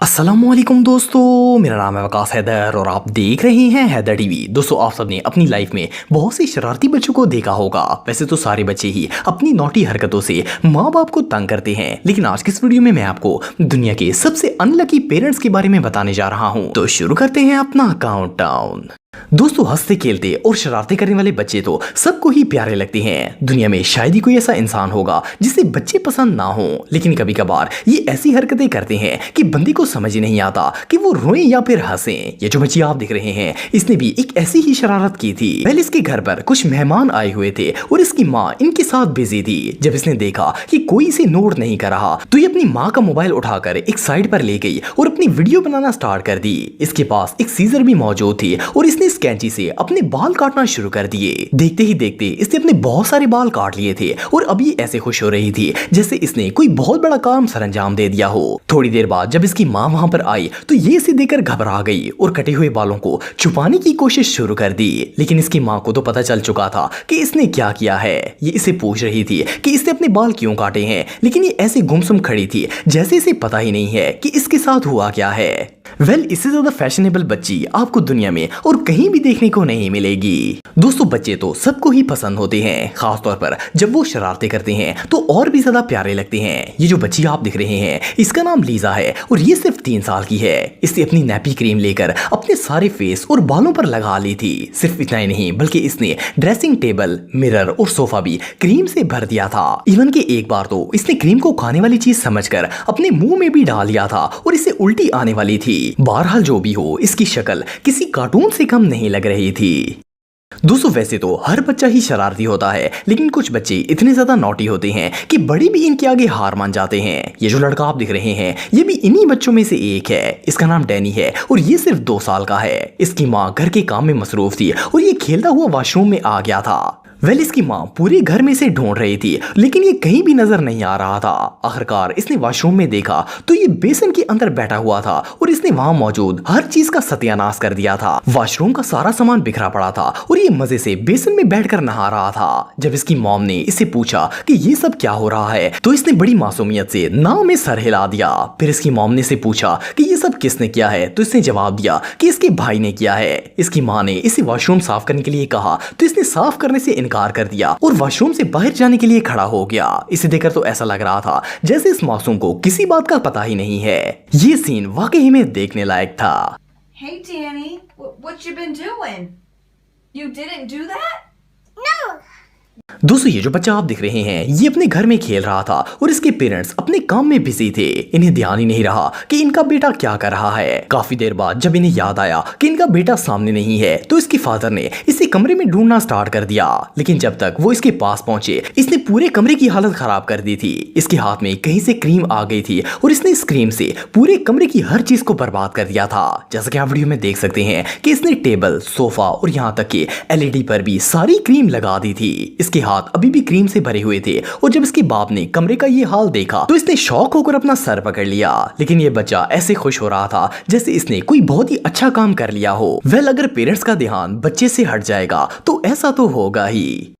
अस्सलामुअलैकुम दोस्तों, मेरा नाम है वकास हैदर और आप देख रहे हैं हैदर टीवी। दोस्तों, आप सबने अपनी लाइफ में बहुत से शरारती बच्चों को देखा होगा। वैसे तो सारे बच्चे ही अपनी नॉटी हरकतों से माँ बाप को तंग करते हैं, लेकिन आज की इस वीडियो में मैं आपको दुनिया के सबसे अनलकी पेरेंट्स के बारे में बताने जा रहा हूँ। तो शुरू करते हैं अपना काउंटडाउन। दोस्तों, हंसते खेलते और शरारतें करने वाले बच्चे तो सबको ही प्यारे लगते हैं। दुनिया में शायद ही कोई ऐसा इंसान होगा जिसे बच्चे पसंद ना हो, लेकिन कभी कभार ये ऐसी हरकतें करते हैं कि बंदे को समझ ही नहीं आता कि वो रोए या फिर हंसें। ये जो बच्ची आप देख रहे हैं, इसने भी एक ऐसी ही शरारत की थी। पहले इसके घर पर कुछ मेहमान आए हुए थे और इसकी माँ इनके साथ बिजी थी। जब इसने देखा कि कोई इसे नोट नहीं कर रहा तो ये अपनी माँ का मोबाइल उठाकर एक साइड पर ले गई और अपनी वीडियो बनाना स्टार्ट कर दी। इसके पास एक सीजर भी मौजूद थी और इसने इस कैंची से अपने बाल काटना शुरू कर दिए। देखते ही देखते इसने अपने बहुत सारे बाल काट लिए थे और अब ये ऐसे खुश हो रही थी जैसे इसने कोई बहुत बड़ा काम सरंजाम दे दिया हो। थोड़ी देर बाद जब इसकी माँ वहां पर आई तो ये इसे देखकर घबरा गई और कटे हुए बालों को छुपाने की कोशिश शुरू कर दी। लेकिन इसकी माँ को तो पता चल चुका था कि इसने क्या किया है। ये इसे पूछ रही थी कि इसने अपने बाल क्यों काटे हैं, लेकिन ये ऐसे गुमसुम खड़ी थी जैसे इसे पता ही नहीं है कि इसके साथ हुआ क्या है। इससे ज्यादा फैशनेबल बच्ची आपको दुनिया में और कहीं भी देखने को नहीं मिलेगी। दोस्तों, बच्चे तो सबको ही पसंद होते हैं, खासतौर पर जब वो शरारतें करते हैं तो और भी ज्यादा प्यारे लगते हैं। ये जो बच्ची आप दिख रहे हैं, इसका नाम लीजा है और ये सिर्फ 3 साल की है। इसने अपनी नैपी क्रीम लेकर अपने सारे फेस और बालों पर लगा ली थी। सिर्फ इतना ही नहीं, बल्कि इसने ड्रेसिंग टेबल, मिरर और सोफा भी क्रीम से भर दिया था। इवन के एक बार तो इसने क्रीम को खाने वाली चीज समझकर अपने मुंह में भी डाल लिया था और इसे उल्टी आने वाली थी। बहरहाल जो भी हो, इसकी शक्ल किसी कार्टून से कम नहीं लग रही थी। दोस्तों, वैसे तो हर बच्चा ही शरारती होता है, लेकिन कुछ बच्चे इतने ज्यादा नॉटी होते हैं कि बड़े भी इनके आगे हार मान जाते हैं। ये जो लड़का आप दिख रहे हैं, ये भी इन्हीं बच्चों में से एक है। इसका नाम डैनी है और ये सिर्फ 2 साल का है। इसकी माँ घर के काम में मसरूफ थी और ये खेलता हुआ वॉशरूम में आ गया था। इसकी माँ पूरे घर में से ढूंढ रही थी, लेकिन ये कहीं भी नजर नहीं आ रहा था। आखिरकार इसने वॉशरूम में देखा तो ये बेसन के अंदर बैठा हुआ था और इसने वहां मौजूद हर चीज का सत्यानाश कर दिया था। वॉशरूम का सारा सामान बिखरा पड़ा था और ये मजे से बेसन में बैठकर नहा रहा था। जब इसकी मॉम ने इससे पूछा कि ये सब क्या हो रहा है तो इसने बड़ी मासूमियत से ना में सर हिला दिया। फिर इसकी मॉम ने इसे पूछा कि ये सब किसने किया है तो इसने जवाब दिया कि इसके भाई ने किया है। इसकी माँ ने इसे वॉशरूम साफ करने के लिए कहा तो इसने साफ करने से इनकार कर दिया और वॉशरूम से बाहर जाने के लिए खड़ा हो गया। इसे देखकर तो ऐसा लग रहा था जैसे इस मासूम को किसी बात का पता ही नहीं है। ये सीन वाकई में देखने लायक था। Hey Danny, what you been doing? You didn't do that? No. दोस्तों, ये जो बच्चा आप दिख रहे हैं, ये अपने घर में खेल रहा था और इसके पेरेंट्स अपने काम में बिजी थे। इन्हें ध्यान ही नहीं रहा कि इनका बेटा क्या कर रहा है। काफी देर बाद जब इन्हें याद आया कि इनका बेटा सामने नहीं है तो इसके फादर ने इसे कमरे में ढूंढना स्टार्ट कर दिया। लेकिन जब तक वो इसके पास पहुंचे, इसने पूरे कमरे की हालत खराब कर दी थी। इसके हाथ में कहीं से क्रीम आ गई थी और इसने इस क्रीम से पूरे कमरे की हर चीज को बर्बाद कर दिया था। जैसा कि आप वीडियो में देख सकते हैं कि इसने टेबल, सोफा और यहाँ तक कि LED पर भी सारी क्रीम लगा दी थी। इसके हाथ अभी भी क्रीम से भरे हुए थे और जब इसके बाप ने कमरे का ये हाल देखा तो इसने शौक होकर अपना सर पकड़ लिया। लेकिन ये बच्चा ऐसे खुश हो रहा था जैसे इसने कोई बहुत ही अच्छा काम कर लिया हो। अगर पेरेंट्स का ध्यान बच्चे से हट जाएगा तो ऐसा तो होगा ही।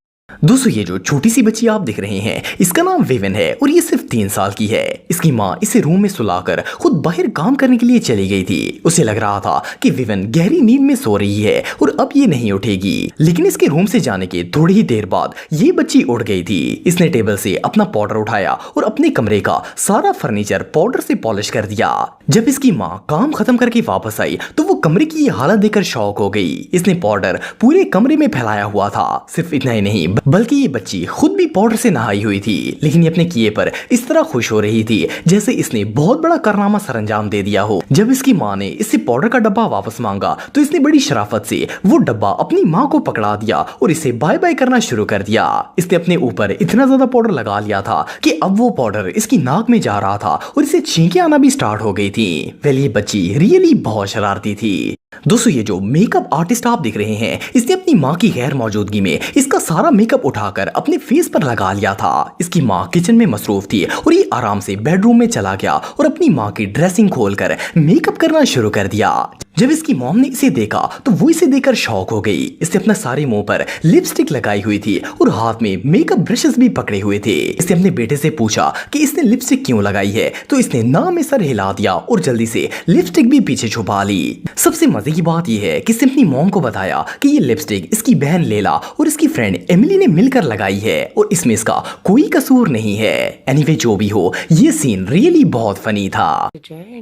दोस्तों, ये जो छोटी सी बच्ची आप दिख रहे हैं, इसका नाम विवन है और ये सिर्फ 3 साल की है। इसकी माँ इसे रूम में सुलाकर खुद बाहर काम करने के लिए चली गई थी। उसे लग रहा था कि विवन गहरी नींद में सो रही है और अब ये नहीं उठेगी। लेकिन इसके रूम से जाने के थोड़ी ही देर बाद ये बच्ची उठ गई थी। इसने टेबल से अपना पाउडर उठाया और अपने कमरे का सारा फर्नीचर पाउडर से पॉलिश कर दिया। जब इसकी माँ काम खत्म करके वापस आई तो वो कमरे की हालत देखकर शॉक हो गई। इसने पाउडर पूरे कमरे में फैलाया हुआ था। सिर्फ इतना ही नहीं, बल्कि ये बच्ची खुद भी पाउडर से नहाई हुई थी। लेकिन ये अपने किए पर इस तरह खुश हो रही थी जैसे इसने बहुत बड़ा कारनामा सरंजाम दे दिया हो। जब इसकी माँ ने इससे पाउडर का डब्बा वापस मांगा तो इसने बड़ी शराफत से वो डब्बा अपनी माँ को पकड़ा दिया और इसे बाय बाय करना शुरू कर दिया। इसने अपने ऊपर इतना ज्यादा पाउडर लगा लिया था कि अब वो पाउडर इसकी नाक में जा रहा था और इसे छींकें आना भी स्टार्ट हो गई थी। ये बच्ची रियली बहुत शरारती थी। दोस्तों, ये जो मेकअप आर्टिस्ट आप दिख रहे हैं, इसने अपनी माँ की गैर मौजूदगी में इसका सारा मेकअप उठाकर अपने फेस पर लगा लिया था। इसकी माँ किचन में मसरूफ थी और ये आराम से बेडरूम में चला गया और अपनी माँ की ड्रेसिंग खोलकर मेकअप करना शुरू कर दिया। जब इसकी मॉम ने इसे देखा तो वो इसे देखकर शॉक हो गई। इसने अपना सारे मुंह पर लिपस्टिक लगाई हुई थी और हाथ में मेकअप ब्रशेस भी पकड़े हुए थे। इसने अपने बेटे से पूछा कि इसने लिपस्टिक क्यों लगाई है, तो इसने ना में सर हिला दिया और जल्दी से लिपस्टिक भी पीछे छुपा ली। सबसे मजे की बात यह है कि इसने अपनी मॉम को बताया कि ये लिपस्टिक इसकी बहन लेला और इसकी फ्रेंड एमिली ने मिलकर लगाई है और इसमें इसका कोई कसूर नहीं है। एनीवे जो भी हो, ये सीन रियली बहुत फनी था।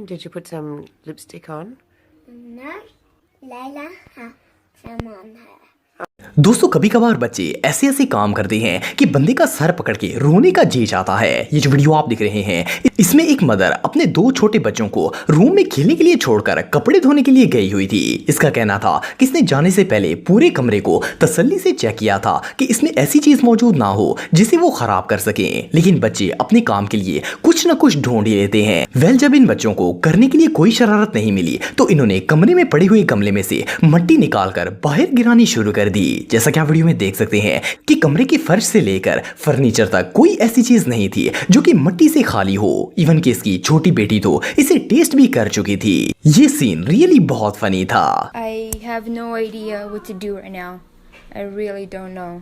Did you put some lipstick on? No, Layla has some on her. दोस्तों कभी कभार बच्चे ऐसे ऐसे काम करते हैं कि बंदे का सर पकड़ के रोने का जी चाहता है। ये जो वीडियो आप देख रहे हैं इसमें एक मदर अपने 2 छोटे बच्चों को रूम में खेलने के लिए छोड़कर कपड़े धोने के लिए गई हुई थी। इसका कहना था कि इसने जाने से पहले पूरे कमरे को तसल्ली से चेक किया था कि इसमें ऐसी चीज मौजूद ना हो जिसे वो खराब कर सके, लेकिन बच्चे अपने काम के लिए कुछ न कुछ ढूंढ ही लेते हैं। वेल जब इन बच्चों को करने के लिए कोई शरारत नहीं मिली तो इन्होंने कमरे में पड़े हुए गमले में से मिट्टी निकालकर बाहर गिरानी शुरू कर दी। जैसा कि आप वीडियो में देख सकते हैं कि कमरे के फर्श से लेकर फर्नीचर तक कोई ऐसी चीज नहीं थी जो कि मिट्टी से खाली हो। इवन कि इसकी छोटी बेटी तो इसे टेस्ट भी कर चुकी थी। ये सीन रियली बहुत फनी था। I have no idea what to do right now. I really don't know.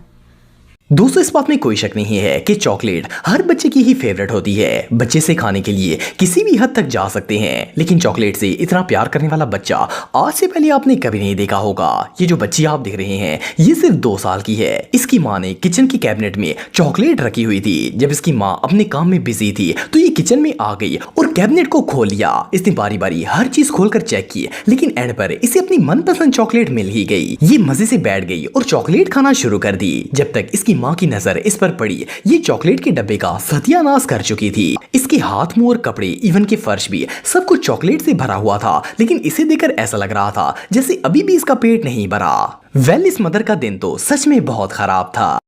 दोस्तों इस बात में कोई शक नहीं है कि चॉकलेट हर बच्चे की ही फेवरेट होती है। बच्चे से खाने के लिए किसी भी हद तक जा सकते हैं, लेकिन चॉकलेट से इतना प्यार करने वाला बच्चा आज से पहले आपने कभी नहीं देखा होगा। ये जो बच्ची आप देख रहे हैं ये सिर्फ 2 साल की है। इसकी माँ ने किचन की कैबिनेट में चॉकलेट रखी हुई थी। जब इसकी माँ अपने काम में बिजी थी तो ये किचन में आ गई और कैबिनेट को खोल लिया। इसने बारी बारी हर चीज खोलकर चेक की, लेकिन एंड पर इसे अपनी मनपसंद चॉकलेट मिल ही गई। ये मजे से बैठ गई और चॉकलेट खाना शुरू कर दी। जब तक इसकी माँ की नजर इस पर पड़ी ये चॉकलेट के डब्बे का सत्यानाश कर चुकी थी। इसके हाथ मुंह और कपड़े इवन के फर्श भी सब कुछ चॉकलेट से भरा हुआ था, लेकिन इसे देखकर ऐसा लग रहा था जैसे अभी भी इसका पेट नहीं भरा। वेल इस मदर का दिन तो सच में बहुत खराब था।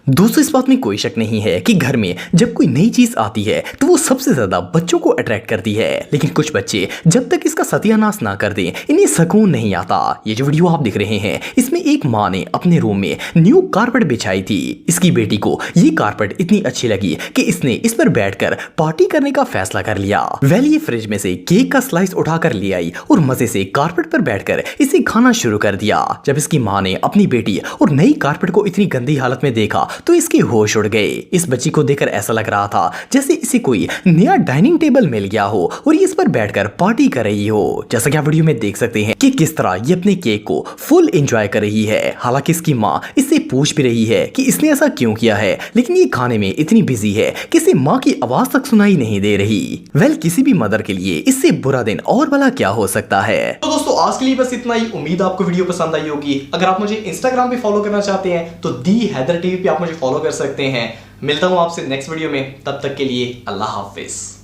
दोस्तों इस बात में कोई शक नहीं है कि घर में जब कोई नई चीज आती है तो वो सबसे ज्यादा बच्चों को अट्रैक्ट करती है, लेकिन कुछ बच्चे जब तक इसका सत्यानाश ना कर दें इन्हें सुकून नहीं आता। ये जो वीडियो आप देख रहे हैं इसमें एक माँ ने अपने रूम में न्यू कारपेट बिछाई थी। इसकी बेटी को ये कारपेट इतनी अच्छी लगी कि इसने इस पर बैठकर पार्टी करने का फैसला कर लिया। वेल ये फ्रिज में से केक का स्लाइस उठाकर ले आई और मजे से कारपेट पर बैठकर इसे खाना शुरू कर दिया। जब इसकी माँ ने अपनी बेटी और नई कारपेट को इतनी गंदी हालत में देखा तो इसके होश उड़ गए। इस बच्ची को देखकर ऐसा लग रहा था जैसे इसे कोई नया डाइनिंग टेबल मिल गया हो और ये इस पर बैठकर पार्टी कर रही हो। जैसा कि आप वीडियो में देख सकते हैं कि किस तरह ये अपने केक को फुल एंजॉय कर रही है। हालांकि इसकी माँ इससे पूछ भी रही है कि इसने ऐसा क्यों किया है, लेकिन ये खाने में इतनी बिजी है कि इसे माँ की आवाज तक सुनाई नहीं दे रही। वेल किसी भी मदर के लिए इससे बुरा दिन और भला क्या हो सकता है। तो दोस्तों आज के लिए बस इतना ही। उम्मीद आपको वीडियो पसंद आई होगी। अगर आप मुझे इंस्टाग्राम पे फॉलो करना चाहते हैं तो दी हैदर टीवी पे आप मुझे फॉलो कर सकते हैं। मिलता हूं आपसे नेक्स्ट वीडियो में, तब तक के लिए अल्लाह हाफिज।